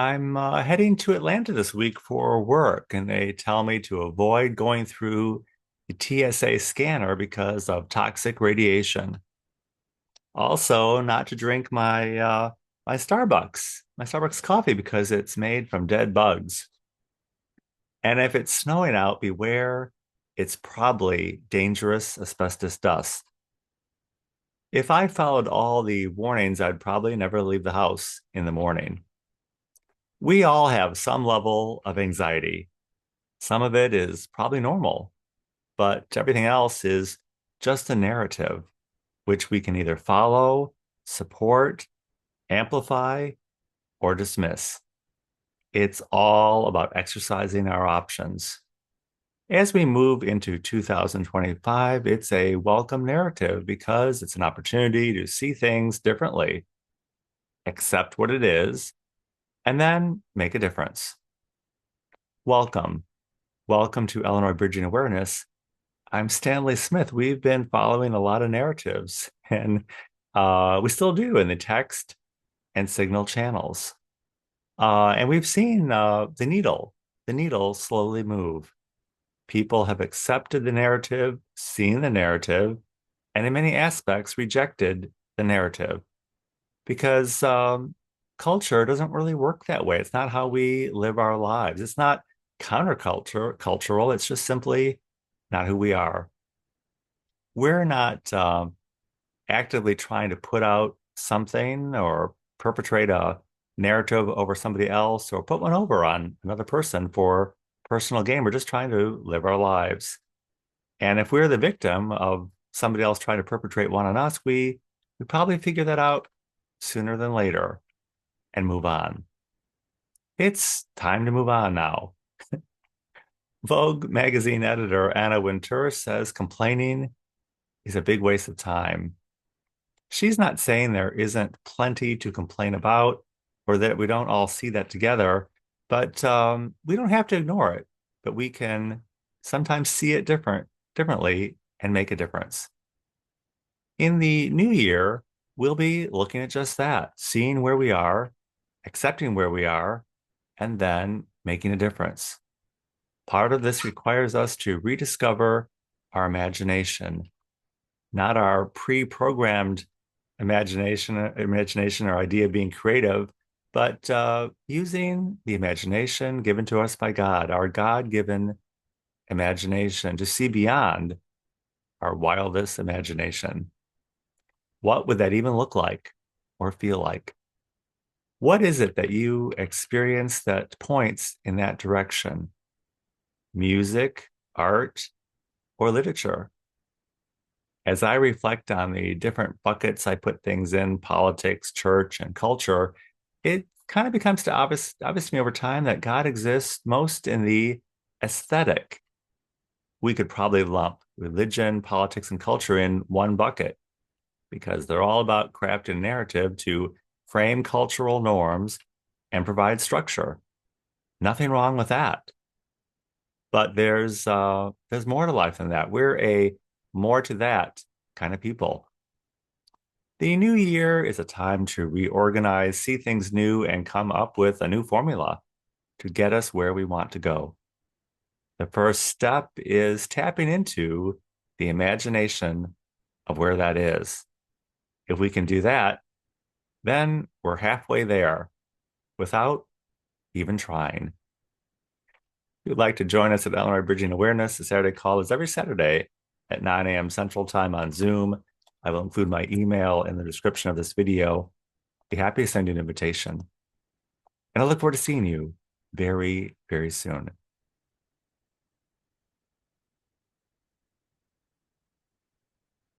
I'm heading to Atlanta this week for work, and they tell me to avoid going through the TSA scanner because of toxic radiation. Also, not to drink my Starbucks coffee because it's made from dead bugs. And if it's snowing out, beware, it's probably dangerous asbestos dust. If I followed all the warnings, I'd probably never leave the house in the morning. We all have some level of anxiety. Some of it is probably normal, but everything else is just a narrative, which we can either follow, support, amplify, or dismiss. It's all about exercising our options. As we move into 2025, it's a welcome narrative because it's an opportunity to see things differently, accept what it is, and then make a difference. Welcome. Welcome to Illinois Bridging Awareness. I'm Stanley Smith. We've been following a lot of narratives, and we still do in the text and signal channels. And we've seen the needle slowly move. People have accepted the narrative, seen the narrative, and in many aspects rejected the narrative because culture doesn't really work that way. It's not how we live our lives. It's not cultural. It's just simply not who we are. We're not actively trying to put out something or perpetrate a narrative over somebody else or put one over on another person for personal gain. We're just trying to live our lives. And if we're the victim of somebody else trying to perpetrate one on us, we probably figure that out sooner than later and move on. It's time to move on now. Vogue magazine editor Anna Wintour says complaining is a big waste of time. She's not saying there isn't plenty to complain about or that we don't all see that together, but we don't have to ignore it. But we can sometimes see it differently and make a difference. In the new year, we'll be looking at just that, seeing where we are, accepting where we are, and then making a difference. Part of this requires us to rediscover our imagination, not our pre-programmed imagination or idea of being creative, but using the imagination given to us by God, our God-given imagination to see beyond our wildest imagination. What would that even look like or feel like? What is it that you experience that points in that direction? Music, art, or literature? As I reflect on the different buckets I put things in, politics, church, and culture, it kind of becomes obvious to me over time that God exists most in the aesthetic. We could probably lump religion, politics, and culture in one bucket because they're all about crafting a narrative to frame cultural norms and provide structure. Nothing wrong with that. But there's more to life than that. We're a more to that kind of people. The new year is a time to reorganize, see things new, and come up with a new formula to get us where we want to go. The first step is tapping into the imagination of where that is. If we can do that, then we're halfway there without even trying. If you'd like to join us at Illinois Bridging Awareness, the Saturday call is every Saturday at 9 a.m. Central Time on Zoom. I will include my email in the description of this video. Be happy to send you an invitation. And I look forward to seeing you very, very soon.